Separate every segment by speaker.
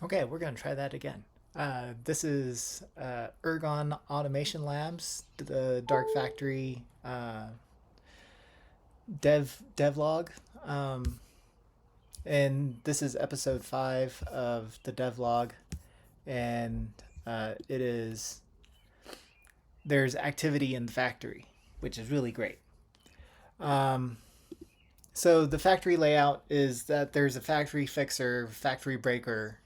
Speaker 1: Okay, we're going to try that again. This is Ergon Automation Labs, the Dark Factory Devlog, um, and this is episode 5 of the Devlog, and it is there's activity in the factory, which is really great. Um, so the factory layout is that there's a factory fixer, factory breaker,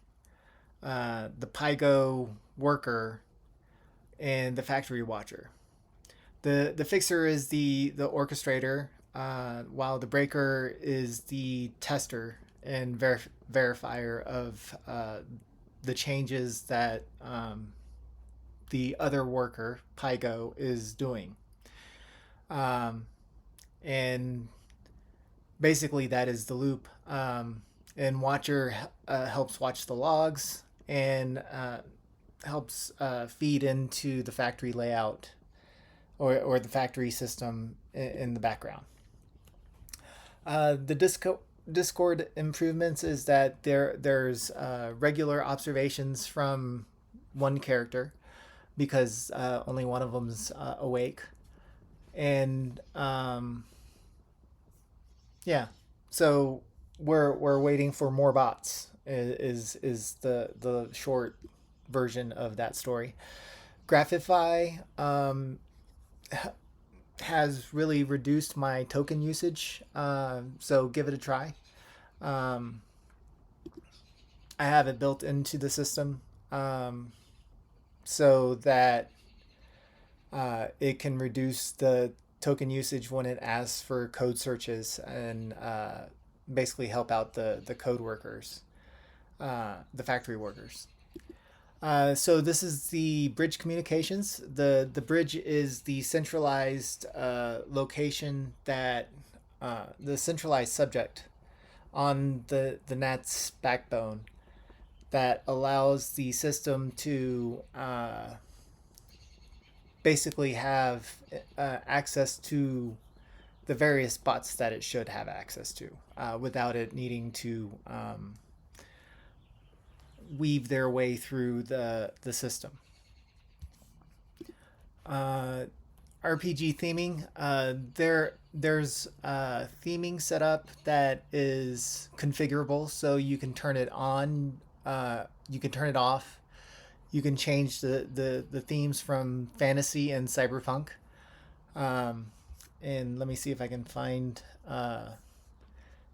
Speaker 1: the Pygo worker, and the factory watcher. The fixer is the orchestrator, while the breaker is the tester and verifier of the changes that the other worker Pygo is doing. Um, and basically that is the loop. And watcher helps watch the logs and helps feed into the factory layout or the factory system in the background. The Discord improvements is that there's regular observations from one character because only one of them's awake, and yeah, so we're waiting for more bots. Is the short version of that story. Graphify has really reduced my token usage, so give it a try. Um, I have it built into the system, so that it can reduce the token usage when it asks for code searches and basically help out the code workers, the factory workers. So this is the bridge communications. The bridge is the centralized location that the centralized subject on the NAT's backbone that allows the system to basically have access to the various bots that it should have access to without it needing to weave their way through the system. Uh, RPG theming. There's theming set up that is configurable, so you can turn it on. You can turn it off. You can change the themes from fantasy and cyberpunk. Um, and let me see if I can find.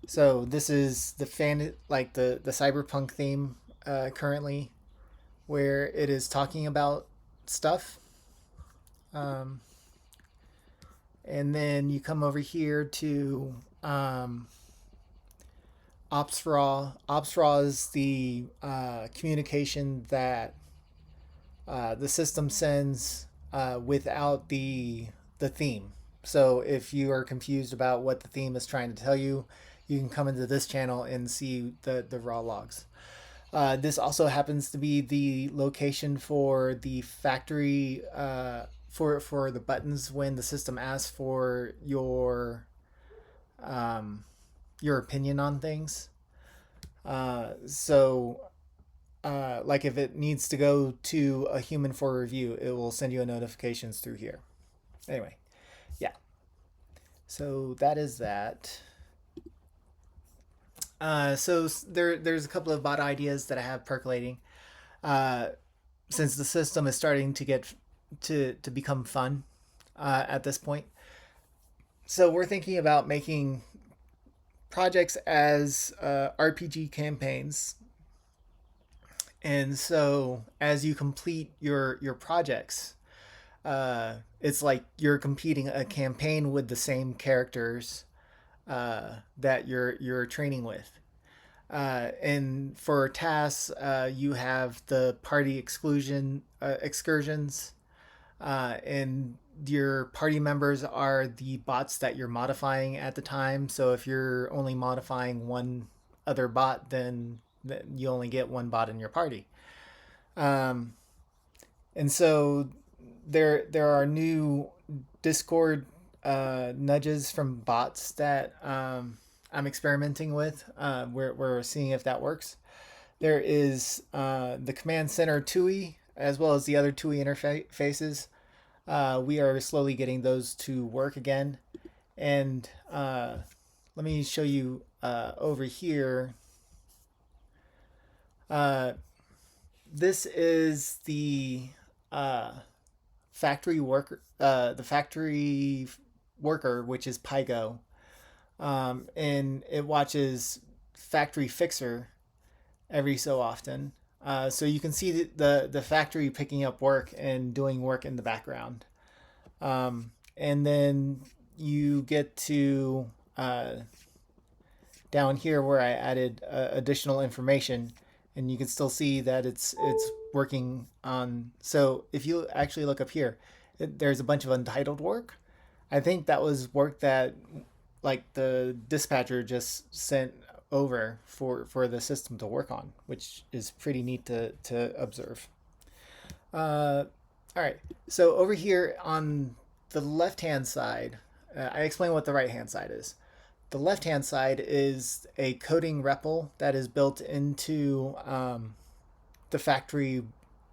Speaker 1: So this is the cyberpunk theme currently, where it is talking about stuff. Um, and then you come over here to ops raw. Ops raw is the communication that the system sends without the theme. So if you are confused about what the theme is trying to tell you, you can come into this channel and see the raw logs. This also happens to be the location for the factory for the buttons when the system asks for um, your opinion on things. So like if it needs to go to a human for review, it will send you a notifications through here. Anyway, yeah. So that is that. There's a couple of bot ideas that I have percolating. Uh, since the system is starting to get to become fun at this point, so we're thinking about making projects as RPG campaigns. And so as you complete your projects, it's like you're competing a campaign with the same characters that you're training with. And for tasks, you have the party excursions, and your party members are the bots that you're modifying at the time. So if you're only modifying one other bot, then you only get one bot in your party. Um, and so there are new Discord nudges from bots that I'm experimenting with. We're seeing if that works. There is the command center TUI as well as the other TUI interfaces. We are slowly getting those to work again. And let me show you over here. Uh, this is uh, the factory worker, which is Pygo, and it watches factory fixer every so often. So you can see the factory picking up work and doing work in the background. And then you get to down here where I added additional information, and you can still see that it's working on. So if you actually look up here, there's a bunch of untitled work. I think that was work that like the dispatcher just sent over for the system to work on, which is pretty neat to observe. All right, so over here on the left hand side, I explain what the right hand side is. The left hand side is a coding REPL that is built into the factory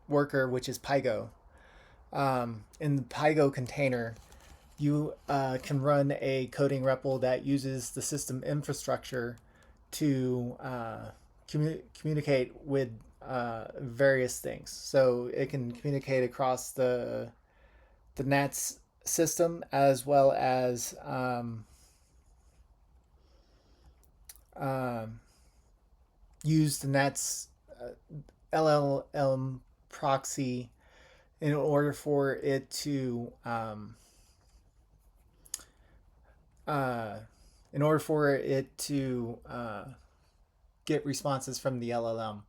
Speaker 1: worker, which is Pygo. In the Pygo container, you can run a coding REPL that uses the system infrastructure to communicate with various things. So it can communicate across the NATS system as well as use the NATS LLM proxy in order for it to get responses from the LLM.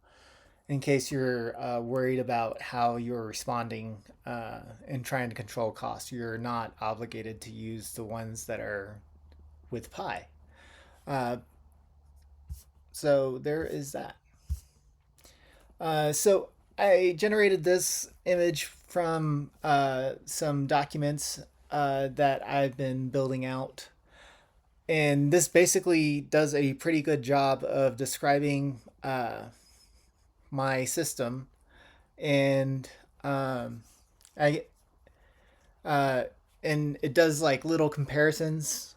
Speaker 1: In case you're worried about how you're responding and trying to control costs, you're not obligated to use the ones that are with Pi. So there is that. So I generated this image from some documents that I've been building out. And this basically does a pretty good job of describing my system. And I and it does like little comparisons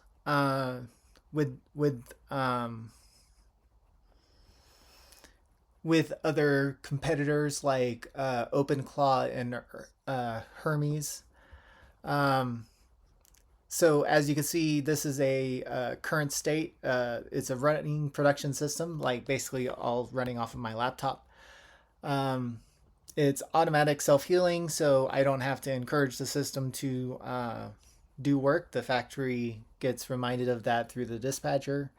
Speaker 1: with other competitors like OpenClaw and Hermes. Um, so as you can see, this is a current state. It's a running production system, like basically all running off of my laptop. Um, it's automatic self-healing, so I don't have to encourage the system to do work. The factory gets reminded of that through the dispatcher.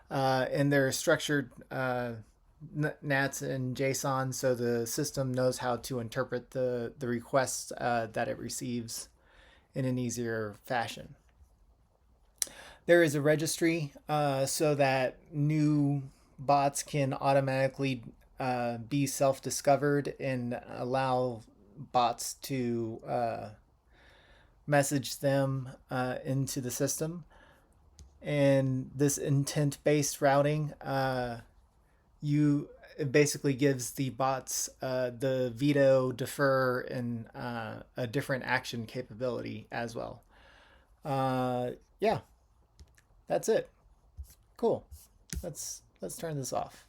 Speaker 1: And they're structured NATS and JSON, so the system knows how to interpret the requests that it receives in an easier fashion. There is a registry so that new bots can automatically be self-discovered and allow bots to message them into the system. And this intent-based routing, it basically gives the bots the veto, defer, and a different action capability as well. Yeah, that's it. Cool. Let's turn this off.